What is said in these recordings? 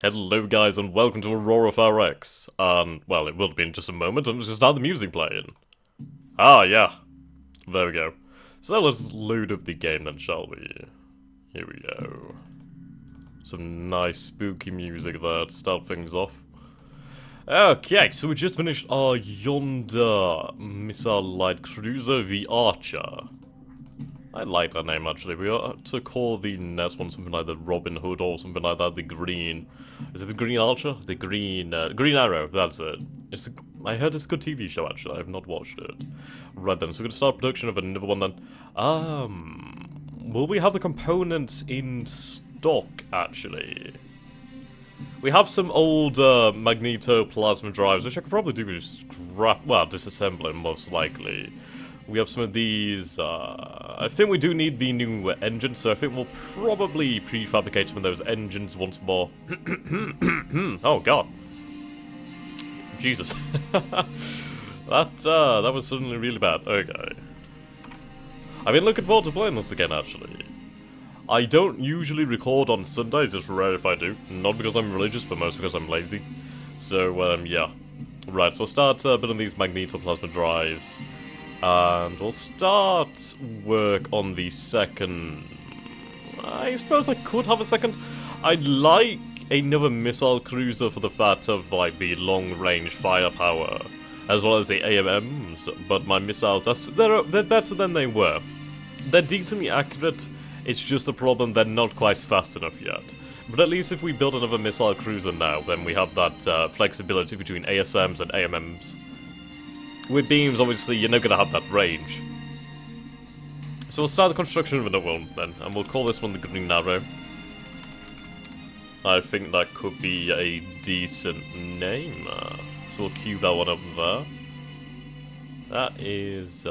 Hello guys and welcome to Aurora RX. Well, it will be in just a moment. I'm just gonna start the music playing. Ah, yeah. There we go. So let's load up the game then, shall we? Here we go. Some nice spooky music there to start things off. Okay, so we just finished our Yonder missile light cruiser, the Archer. I like that name actually. We ought to call the next one something like the Robin Hood or something like that. The Green... Is it the Green Archer? The Green... Green Arrow, that's it. I heard it's a good TV show actually. I have not watched it. Right then, so we're going to start production of another one then. Will we have the components in stock actually? We have some old magnetoplasma drives, which I could probably do with scrap... Well, disassembling most likely. We have some of these, I think we do need the new engine, so I think we'll probably prefabricate some of those engines once more. Oh god. Jesus. That was suddenly really bad. Okay. I've been looking forward to playing this again, actually. I don't usually record on Sundays, it's rare if I do. Not because I'm religious, but mostly because I'm lazy. So, yeah. Right, so we'll start building these magnetoplasma drives. And we'll start work on the second... I suppose I could have a second. I'd like another missile cruiser for the fact of, like, the long-range firepower, as well as the AMMs, but my missiles, they're better than they were. They're decently accurate, it's just a problem they're not quite fast enough yet. But at least if we build another missile cruiser now, then we have that flexibility between ASMs and AMMs. With beams, obviously, you're not going to have that range. So we'll start the construction of another one, then, and we'll call this one the Green Arrow. I think that could be a decent name. So we'll cue that one up there. That is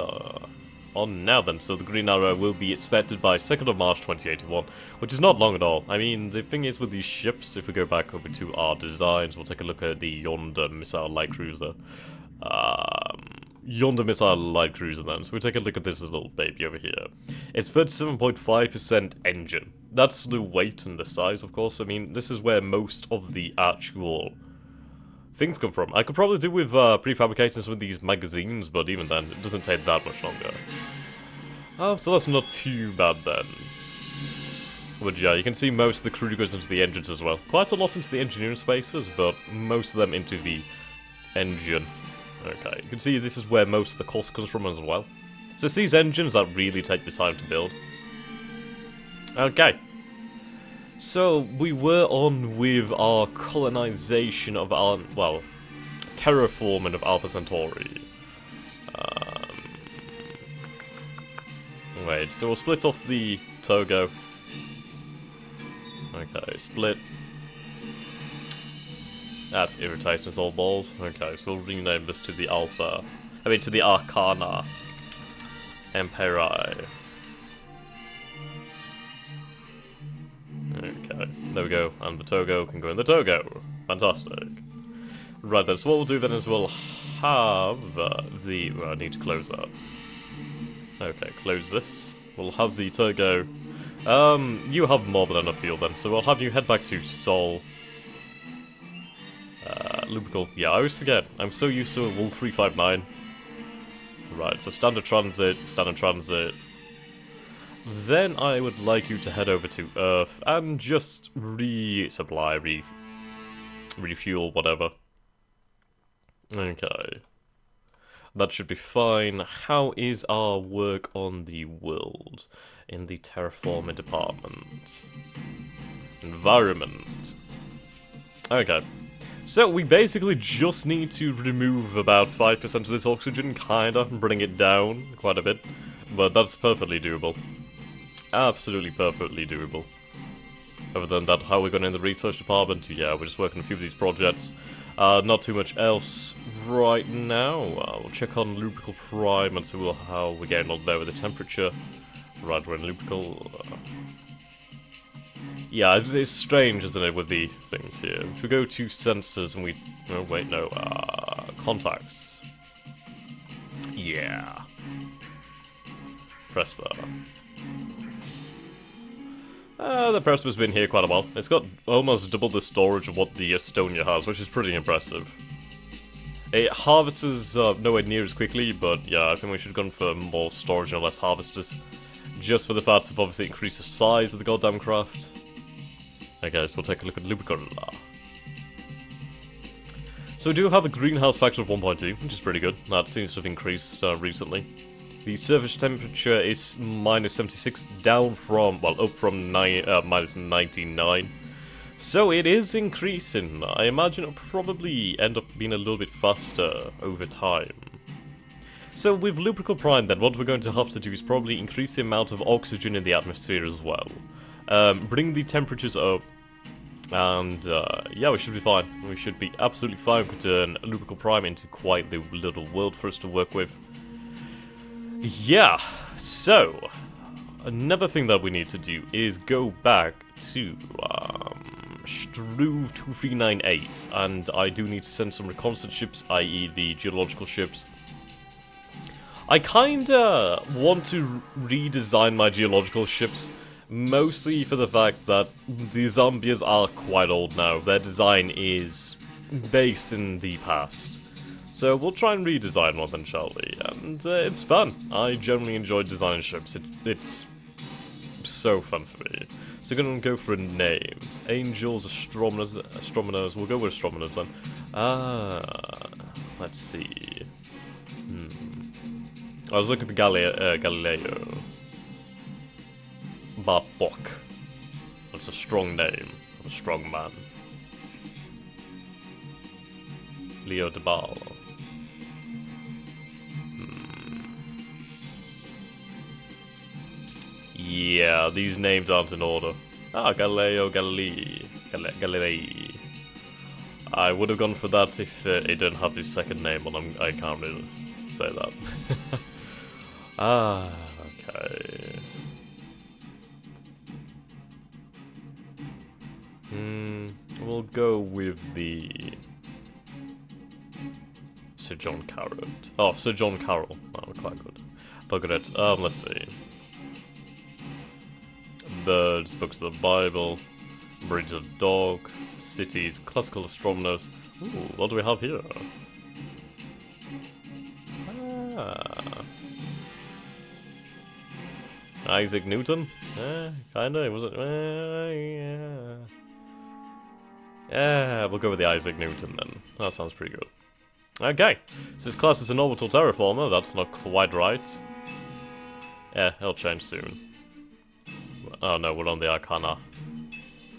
on now then, so the Green Arrow will be expected by 2nd of March 2081, which is not long at all. I mean, the thing is with these ships, if we go back over to our designs, we'll take a look at the Yonder missile light cruiser. Yonder missile light cruiser then. So we take a look at this little baby over here. It's 37.5% engine. That's the weight and the size, of course. I mean, this is where most of the actual things come from. I could probably do with prefabricating some of these magazines, but even then, it doesn't take that much longer. So that's not too bad then. But yeah, you can see most of the crew goes into the engines as well. Quite a lot into the engineering spaces, but most of them into the engine. Okay, you can see this is where most of the cost comes from as well. So it's these engines that really take the time to build. Okay. So, we were on with our colonization of our, well, terraforming of Alpha Centauri. Wait, so we'll split off the Togo. Okay, split. That's irritating as all balls. Okay, so we'll rename this to the Alpha. I mean, to the Arcana Emperii. Okay, there we go. And the Togo can go in the Togo. Fantastic. Right then, so what we'll do then is we'll have the... Well, I need to close that. Okay, close this. We'll have the Togo. You have more than enough fuel then, so we'll have you head back to Seoul. Lubrical. Yeah, I always forget. I'm so used to Wolf 359. Right, so standard transit, standard transit. Then I would like you to head over to Earth and just resupply, refuel, whatever. Okay. That should be fine. How is our work on the world in the terraforming department? Environment. Okay. So we basically just need to remove about 5% of this oxygen, kinda, and bring it down quite a bit. But that's perfectly doable. Absolutely perfectly doable. Other than that, how we're going in the research department, yeah, we're just working on a few of these projects. Not too much else right now. We'll check on Lubrical Prime and see how we're getting on there with the temperature. Right, we're in Lubrical. Yeah, it's strange, isn't it, with the things here. If we go to sensors and we... Oh, wait, no. Contacts. Yeah. Press bar. The press has been here quite a while. It's got almost double the storage of what the Estonia has, which is pretty impressive. It harvests nowhere near as quickly, but yeah, I think we should have gone for more storage and less harvesters. Just for the fact of obviously increase the size of the goddamn craft. Okay, so we'll take a look at Lubricola. So we do have a greenhouse factor of 1.2, which is pretty good. That seems to have increased recently. The surface temperature is minus 76, down from, well, up from minus 99. So it is increasing. I imagine it'll probably end up being a little bit faster over time. So with Lubrical Prime then, what we're going to have to do is probably increase the amount of oxygen in the atmosphere as well. Bring the temperatures up, and yeah, we should be fine. We should be absolutely fine. We could turn Lubrical Prime into quite the little world for us to work with. Yeah, so another thing that we need to do is go back to Struve 2398, and I do need to send some reconnaissance ships, i.e. the geological ships. I kinda want to redesign my geological ships, mostly for the fact that the zombies are quite old now. Their design is based in the past. So we'll try and redesign one then, shall we? And it's fun. I generally enjoy designing ships. It's so fun for me. So we're going to go for a name. Angels, Astronomers. We'll go with Astronomers then. Let's see. I was looking for Galileo. Barbok. That's a strong name of a strong man. Leo de Bal. Yeah, these names aren't in order. Galileo Galilei. I would have gone for that if it didn't have the second name, but I can't really say that. Okay. We'll go with the Sir John Carrot. Oh, Sir John Carroll. That would be quite good. Look at it. Let's see. Birds, books of the Bible, breeds of dog, cities, classical astronomers. Ooh, what do we have here? Isaac Newton? Kinda, it wasn't. Yeah. Yeah, we'll go with the Isaac Newton then. That sounds pretty good. Okay, so this class is an orbital terraformer. That's not quite right. Yeah, it'll change soon. Oh no, we're on the Arcana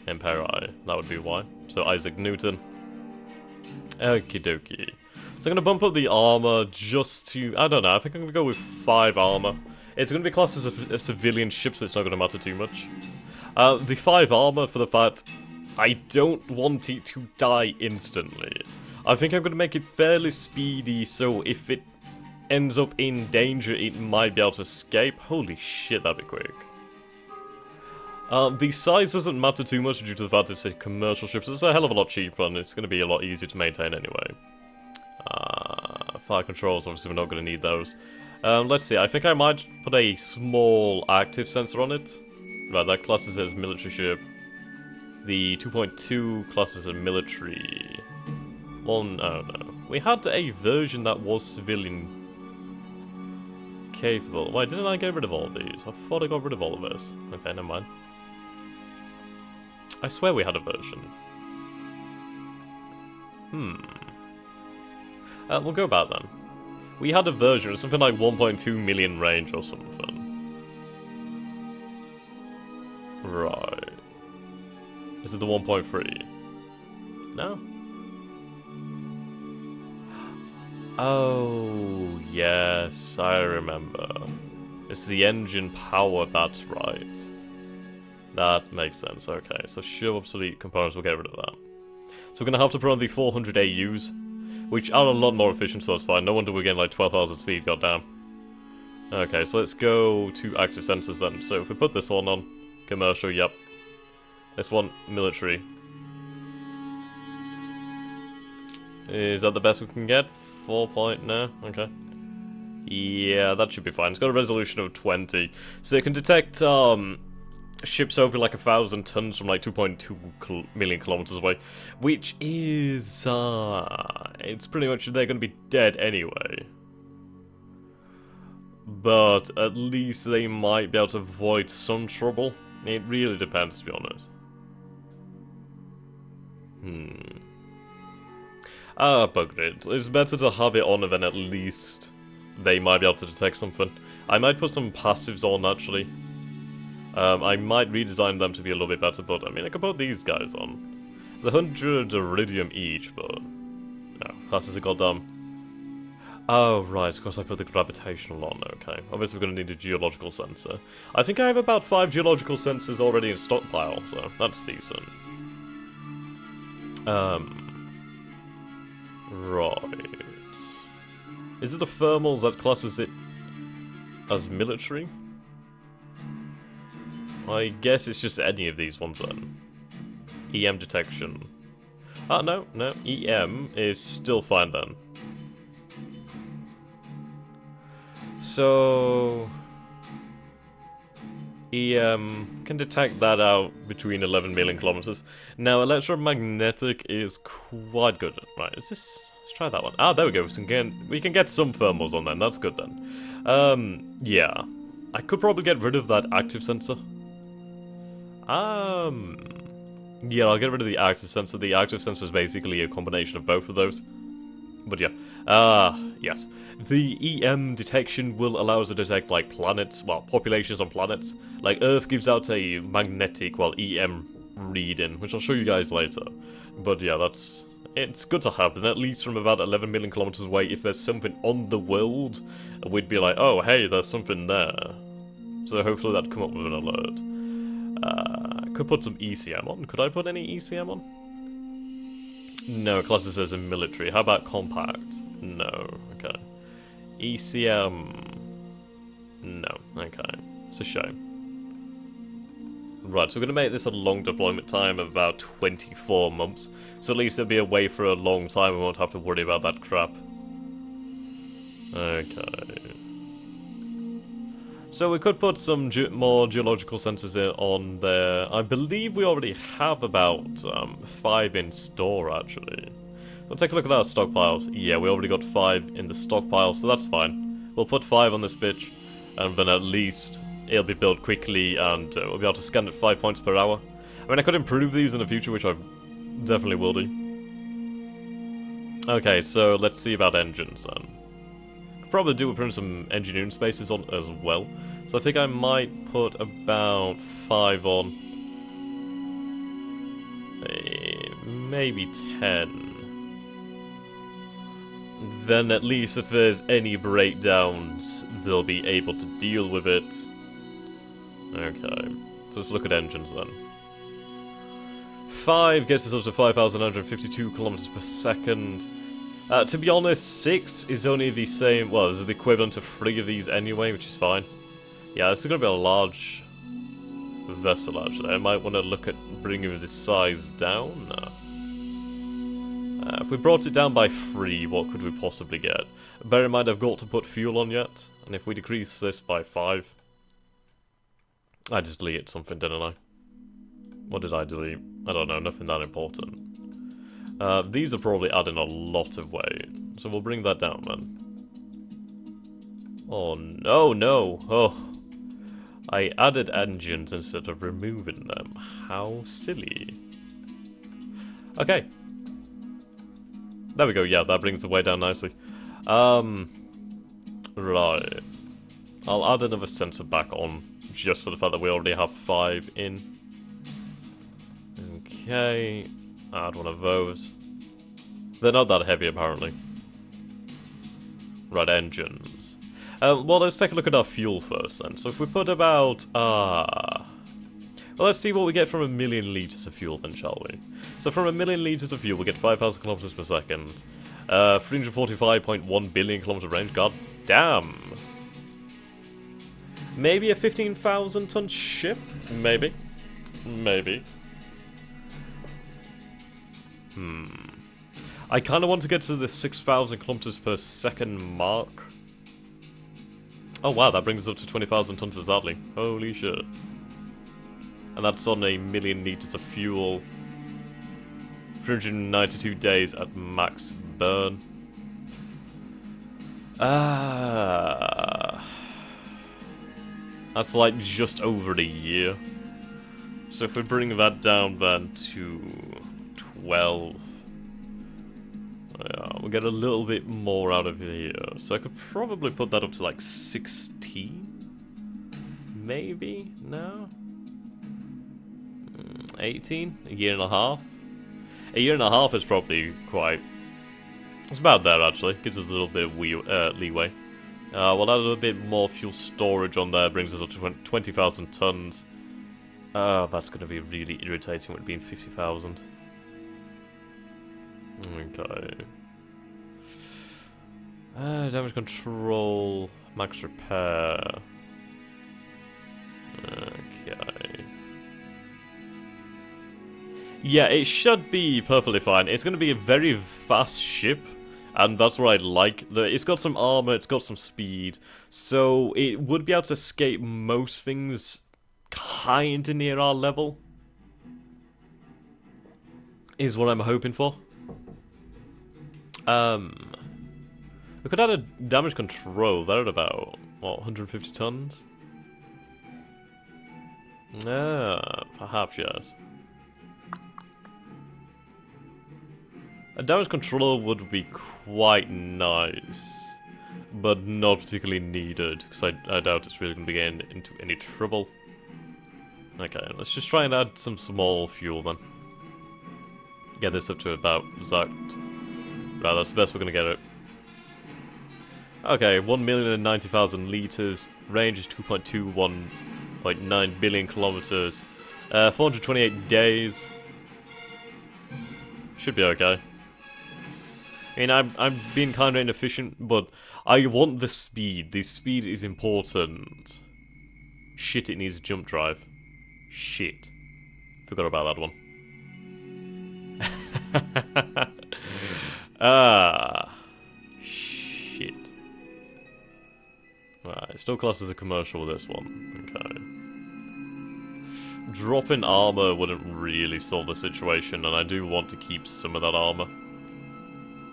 Imperii. That would be why. So Isaac Newton. Okie dokie. So I'm going to bump up the armor just to... I don't know, I think I'm going to go with 5 armor. It's going to be classed as a civilian ship, so it's not going to matter too much. The 5 armor for the fact I don't want it to die instantly. I think I'm going to make it fairly speedy, so if it ends up in danger, it might be able to escape. Holy shit, that'd be quick. The size doesn't matter too much due to the fact it's a commercial ship, so it's a hell of a lot cheaper and it's going to be a lot easier to maintain anyway. Fire controls, obviously we're not going to need those. Let's see, I think I might put a small active sensor on it. Right, that classes as military ship. The 2.2 classes as military. Well, no. We had a version that was civilian capable. Why didn't I get rid of all of these? I thought I got rid of all of this. Okay, never mind. I swear we had a version. We'll go back then. We had a version of something like 1.2 million range or something. Right. Is it the 1.3? No? Oh, yes, I remember. It's the engine power, that's right. That makes sense, okay. So show obsolete components, we'll get rid of that. So we're going to have to put on the 400 AUs, which are a lot more efficient, so that's fine. No wonder we're getting like 12,000 speed, goddamn. Okay, so let's go to active sensors then. So if we put this one on, commercial, yep. This one, military. Is that the best we can get? 4 point, no? Okay. Yeah, that should be fine. It's got a resolution of 20. So it can detect, ships over like 1,000 tons from like 2.2 million kilometers away, which is it's pretty much they're going to be dead anyway. But at least they might be able to avoid some trouble. It really depends, to be honest. Bugger it. It's better to have it on and then at least they might be able to detect something. I might put some passives on, actually. I might redesign them to be a little bit better, but I mean, I could put these guys on. It's 100 iridium each, but no, classes are goddamn. Oh, right, of course I put the gravitational on, okay. Obviously we're going to need a geological sensor. I think I have about 5 geological sensors already in stockpile, so that's decent. Right. Is it the thermals that classes it as military? I guess it's just any of these ones then. EM detection. No, EM is still fine then. So EM can detect that out between 11 million kilometers. Now, electromagnetic is quite good. Right, is this? Let's try that one. Ah, there we go. We can get some thermals on then. That's good then. Yeah. I could probably get rid of that active sensor. Yeah, I'll get rid of the active sensor. The active sensor is basically a combination of both of those. But yeah, yes. The EM detection will allow us to detect, like, planets, well, populations on planets. Like, Earth gives out a magnetic, well, EM reading, which I'll show you guys later. But yeah, it's good to have, and at least from about 11 million kilometers away, if there's something on the world, we'd be like, oh, hey, there's something there. So hopefully that'd come up with an alert. I could put some ECM on. Could I put any ECM on? No, classes says in military. How about compact? No. Okay. ECM. No. Okay. It's a shame. Right, so we're going to make this a long deployment time of about 24 months. So at least it'll be away for a long time and we won't have to worry about that crap. Okay. So we could put some more geological sensors on there. I believe we already have about 5 in store, actually. We'll take a look at our stockpiles. Yeah, we already got 5 in the stockpile, so that's fine. We'll put 5 on this bitch, and then at least it'll be built quickly, and we'll be able to scan at 5 points per hour. I mean, I could improve these in the future, which I definitely will do. Okay, so let's see about engines then. Probably do put some engineering spaces on as well. So I think I might put about 5 on. Maybe 10. Then at least if there's any breakdowns, they'll be able to deal with it. Okay, so let's look at engines then. 5 gets us up to 5,952 kilometers per second. To be honest, 6 is only the same, well, is the equivalent to 3 of these anyway, which is fine. Yeah, this is going to be a large vessel, actually. I might want to look at bringing this size down. No. If we brought it down by 3, what could we possibly get? Bear in mind, I've got to put fuel on yet, and if we decrease this by 5... I just deleted something, didn't I? What did I delete? I don't know, nothing that important. These are probably adding a lot of weight, so we'll bring that down, man. Oh, no, no. Oh, I added engines instead of removing them. How silly. Okay. There we go, yeah, that brings the weight down nicely. Right. I'll add another sensor back on, just for the fact that we already have 5 in. Okay. Add one of those. They're not that heavy, apparently. Right, engines. Well, let's take a look at our fuel first, then. So if we put about... well, let's see what we get from 1 million litres of fuel, then, shall we? So from 1 million litres of fuel, we get 5,000 kilometers per second. 345.1 billion kilometer range. God damn. Maybe a 15,000 ton ship? Maybe. Maybe. I kind of want to get to the 6,000 kilometers per second mark. Oh wow, that brings us up to 20,000 tons exactly. Holy shit. And that's on a million litres of fuel. 392 days at max burn. That's like just over a year. So if we bring that down then to 12, yeah, we'll get a little bit more out of here. So I could probably put that up to like 16, maybe? No? 18? A year and a half? A year and a half is probably quite... It's about there actually, gives us a little bit of leeway. We'll add a bit more fuel storage on there, brings us up to 20,000 tons. That's going to be really irritating with it being 50,000. Okay. Damage control, max repair. Okay. Yeah, it should be perfectly fine. It's going to be a very fast ship, and that's what I like. It's got some armor, it's got some speed, so it would be able to escape most things kinda near our level, is what I'm hoping for. We could add a damage control. They're at about, what, 150 tons? Perhaps, yes. A damage control would be quite nice, but not particularly needed, because I doubt it's really going to be getting into any trouble. Okay, let's just try and add some small fuel then. Get this up to about exact. Right, that's the best we're going to get it. Okay, 1,090,000 litres, range is 2.21.9 billion kilometers, 428 days. Should be okay. I mean, I'm being kind of inefficient, but I want the speed. The speed is important. Shit, it needs a jump drive. Shit. Forgot about that one. Shit. Right, still classed as a commercial with this one. Okay. Dropping armor wouldn't really solve the situation, and I do want to keep some of that armor.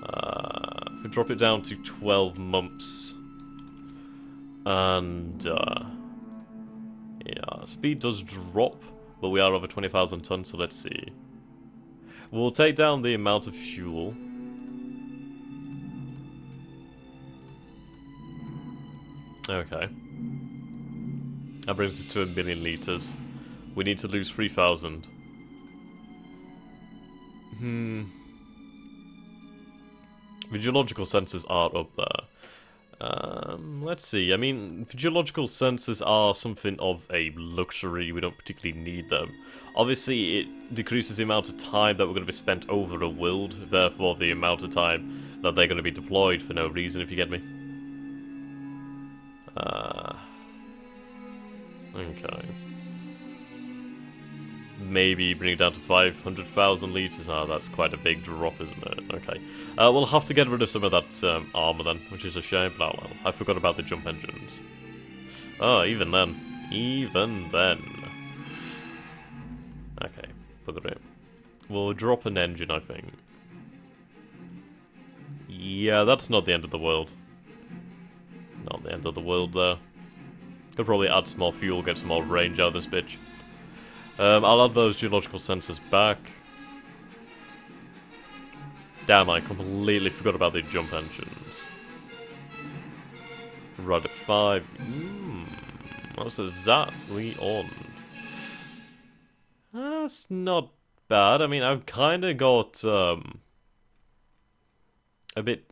If we drop it down to 12 months, and yeah, speed does drop, but we are over 20,000 tons, so let's see. We'll take down the amount of fuel. Okay. That brings us to 1 million litres. We need to lose 3,000. Physiological sensors are up there. Let's see. I mean, physiological sensors are something of a luxury. We don't particularly need them. Obviously, it decreases the amount of time that we're going to be spent over a world, therefore the amount of time that they're going to be deployed for no reason, if you get me. Okay. Maybe bring it down to 500,000 litres. Ah, that's quite a big drop, isn't it? Okay. We'll have to get rid of some of that armour then, which is a shame, but oh well. I forgot about the jump engines. Oh, even then. Even then. Okay, bugger it. We'll drop an engine, I think. Yeah, that's not the end of the world. Not the end of the world there. Could probably add some more fuel, get some more range out of this bitch. I'll add those geological sensors back. Damn, I completely forgot about the jump engines. Right at 5. What's exactly on? That's not bad. I mean, I've kind of got a bit.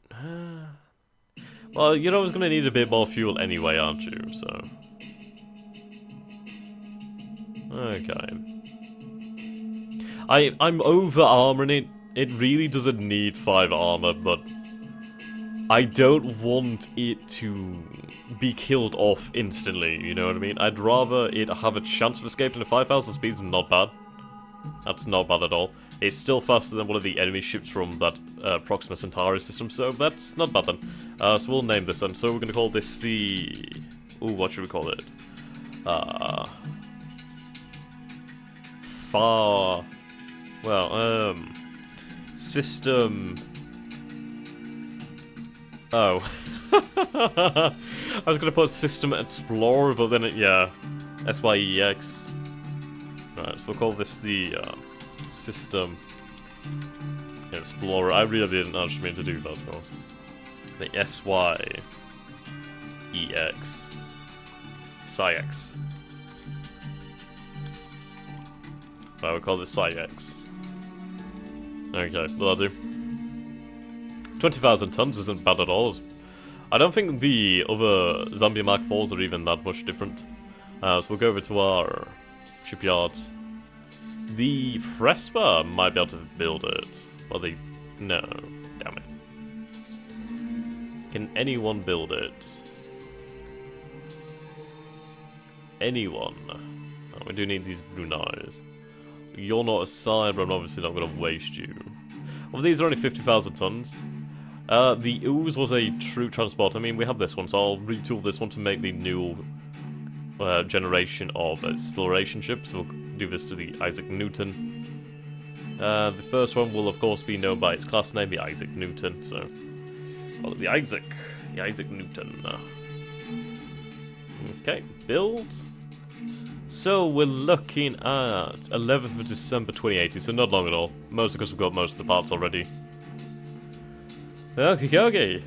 Well, you're always going to need a bit more fuel anyway, aren't you? So. Okay. I'm over-armoring it. It really doesn't need 5 armor, but I don't want it to be killed off instantly, you know what I mean? I'd rather it have a chance of escaping. The 5,000 speed is not bad. That's not bad at all. It's still faster than one of the enemy ships from that Proxima Centauri system, so that's not bad then. So we'll name this then. So we're going to call this the... Ooh, what should we call it? far... Well, system... Oh. I was gonna put System Explorer, but then yeah. SYEX. Right, so we'll call this the, System Explorer. I really didn't actually mean to do that, of course. The SYEX. SYEX. Right, we'll call this SYEX. Okay, that'll do. 20,000 tons isn't bad at all. I don't think the other Zambia Mark IVs are even that much different. So we'll go over to our shipyard. The Prespa might be able to build it. Well, no. Damn it. Can anyone build it? Anyone? Oh, we do need these Bruneis. You're not assigned, but I'm obviously not going to waste you. Well, these are only 50,000 tons. The Ooze was a true transport. I mean, we have this one, so I'll retool this one to make the new generation of exploration ships. So we'll do this to the Isaac Newton. The first one will, of course, be known by its class name, the Isaac Newton. So, call it the Isaac Newton. Okay, build. So we're looking at 11th of December 2080, so not long at all. Mostly because we've got most of the parts already. Okay.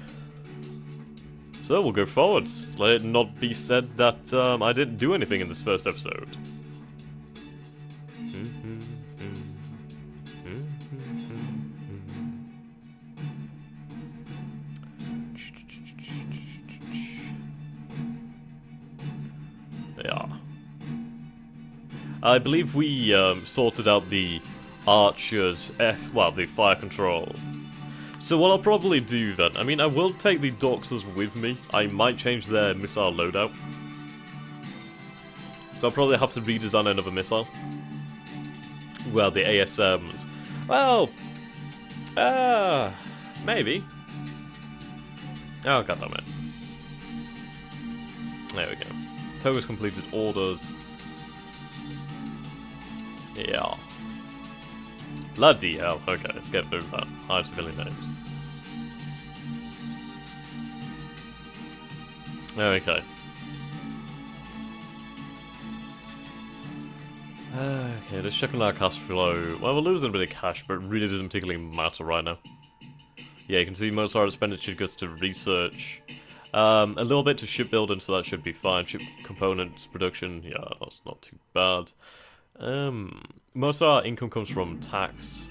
So we'll go forwards. Let it not be said that I didn't do anything in this first episode. Yeah. I believe we sorted out the archers, the fire control. So what I'll probably do then, I mean, I will take the Doxers with me. I might change their missile loadout. So I'll probably have to redesign another missile. Well, the ASMs. Well, maybe. Oh, goddammit. There we go. Toga's completed orders. Yeah. Bloody hell. Okay, let's get through that. High civilian names. Okay. Okay, let's check on our cash flow. Well, we're losing a bit of cash, but it really doesn't particularly matter right now. Yeah, you can see most of our expenditure goes to research. A little bit to shipbuilding, so that should be fine. Ship components, production, yeah, that's not too bad. Most of our income comes from tax.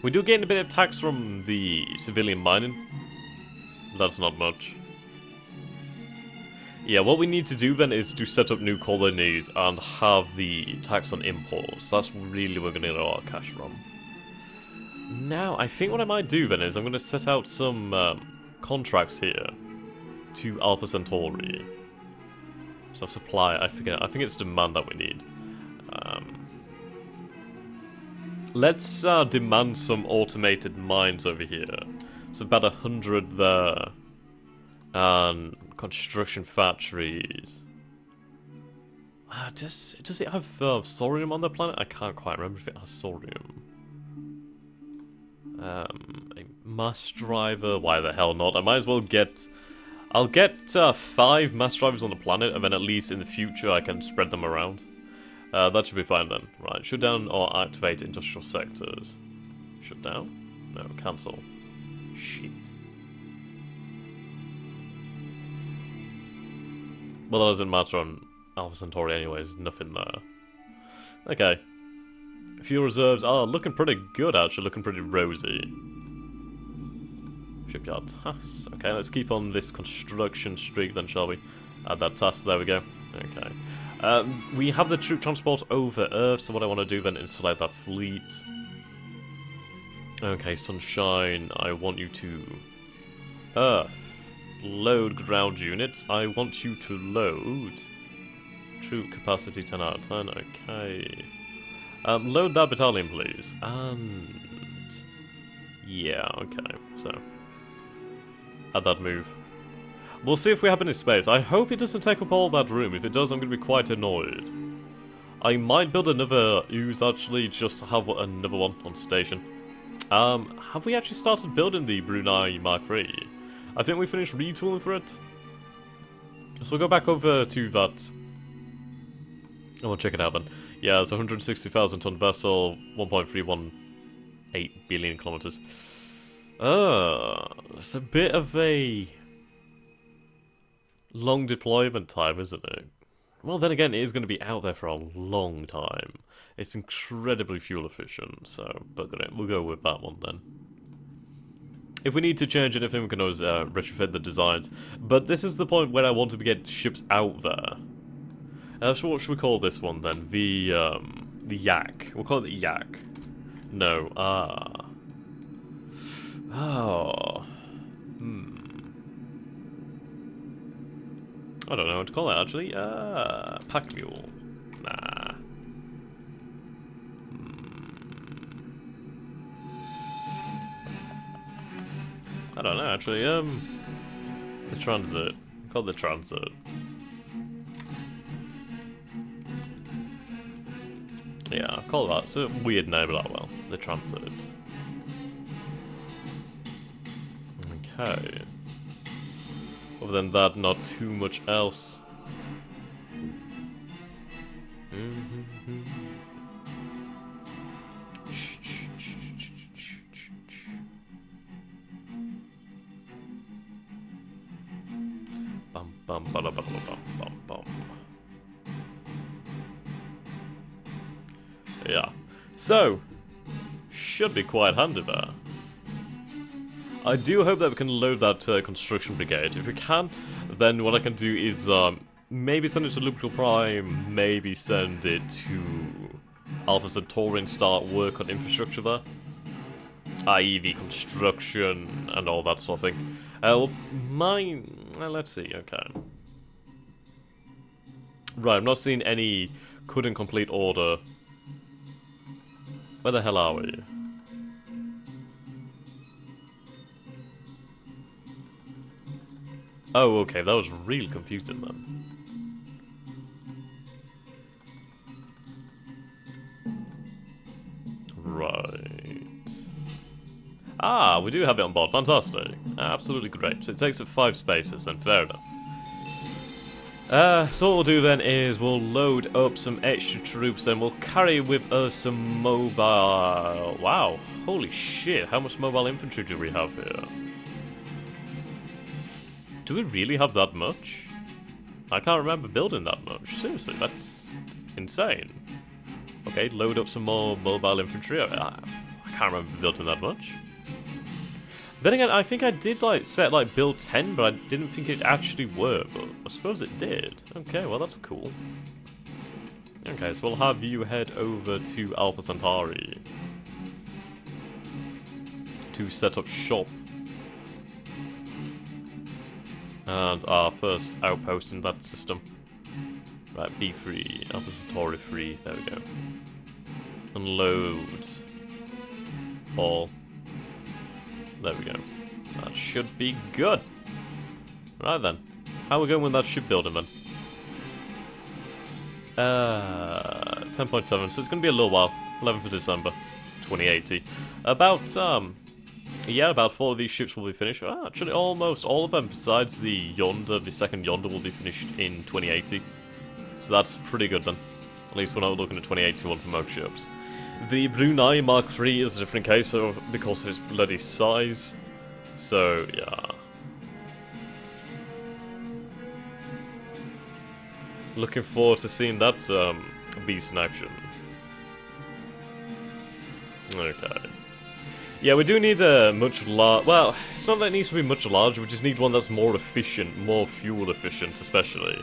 We do gain a bit of tax from the civilian mining. That's not much. Yeah, what we need to do then is to set up new colonies and have the tax on imports. That's really where we're going to get our cash from. Now, I think what I might do then is I'm going to set out some contracts here to Alpha Centauri. So supply, I think it's demand that we need. Let's demand some automated mines over here. It's about 100 there. And construction factories. Does it have thorium on the planet? I can't quite remember if it has thorium. A mass driver? Why the hell not? I might as well get... I'll get 5 mass drivers on the planet, and then at least in the future I can spread them around. That should be fine then. Right, shut down or activate industrial sectors. Shut down? No, cancel. Shit. Well, that doesn't matter on Alpha Centauri anyways, nothing there. Okay. Fuel reserves are looking pretty good actually, looking pretty rosy. Shipyard tasks. Okay, let's keep on this construction streak then, shall we? Add that task, there we go. Okay. We have the troop transport over Earth, so what I want to do then is select that fleet. Okay, Sunshine, I want you to... Earth. Load ground units. I want you to load. Troop capacity 10 out of 10, okay. Load that battalion, please. And... yeah, okay, so... add that move. We'll see if we have any space. I hope it doesn't take up all that room. If it does, I'm going to be quite annoyed. I might build another ooze actually, just to have another one on station. Have we actually started building the Brunei Mark III? I think we finished retooling for it. So we'll go back over to that. And we'll check it out then. Yeah, it's a 160,000 ton vessel, 1.318 billion kilometers. It's a bit of a long deployment time, isn't it? Well, then again, it is going to be out there for a long time. It's incredibly fuel efficient, so bugger it. We'll go with that one then. If we need to change anything, we can always retrofit the designs. But this is the point where I want to get ships out there. So what should we call this one then? The Yak. We'll call it the Yak. No, I don't know what to call it actually. Pack Mule. Nah. I don't know actually. The Transit. Call it the Transit. Yeah, I'll call that. It's a weird name, but well, the Transit. Okay. Other than that, not too much else. Bum bum ba da ba da bum bum bum. Yeah. So, should be quite handy there. I do hope that we can load that construction brigade. If we can, then what I can do is maybe send it to Lupical Prime, maybe send it to Alpha Centauri and start work on infrastructure there. I.e. the construction and all that sort of thing. Let's see, okay. Right, I'm not seeing any couldn't complete order. Where the hell are we? Oh, okay, that was really confusing then. Right. Ah, we do have it on board. Fantastic. Absolutely great. So it takes up 5 spaces then, fair enough. So what we'll do then is we'll load up some extra troops, then we'll carry with us some mobile... Wow, holy shit, how much mobile infantry do we have here? Do we really have that much? I can't remember building that much. Seriously, that's insane. Okay, load up some more mobile infantry. I can't remember building that much. Then again, I think I did set build 10, but I didn't think it actually worked, but I suppose it did. Okay, well that's cool. Okay, so we'll have you head over to Alpha Centauri to set up shop. And our first outpost in that system. Right, B3, Alpha Centauri 3, there we go. Unload. All. There we go. That should be good. Right then. How are we going with that shipbuilding then? 10.7, so it's going to be a little while. 11th of December, 2080. Yeah, about 4 of these ships will be finished. Actually, almost all of them, besides the Yonder, the second Yonder, will be finished in 2080. So that's pretty good then. At least we're not looking at 2081 for most ships. The Brunei Mark III is a different case because of its bloody size. So, yeah. Looking forward to seeing that beast in action. Okay. Yeah, we do need a much larger... Well, it's not that it needs to be much larger, we just need one that's more efficient, more fuel efficient especially.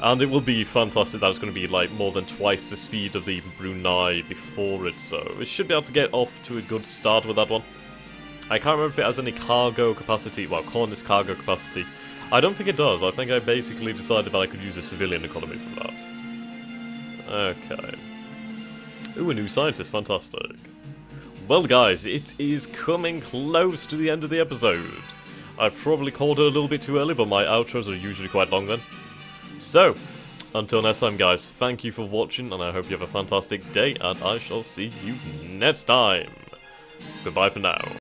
And it will be fantastic that it's going to be more than twice the speed of the Brunei before it, so it should be able to get off to a good start with that one. I can't remember if it has any cargo capacity, well, colonist cargo capacity. I don't think it does. I think I basically decided that I could use a civilian economy for that. Okay. Ooh, a new scientist, fantastic. Well guys, it is coming close to the end of the episode. I probably called it a little bit too early, but my outros are usually quite long then. So, Until next time, guys, thank you for watching, and I hope you have a fantastic day, and I shall see you next time. Goodbye for now.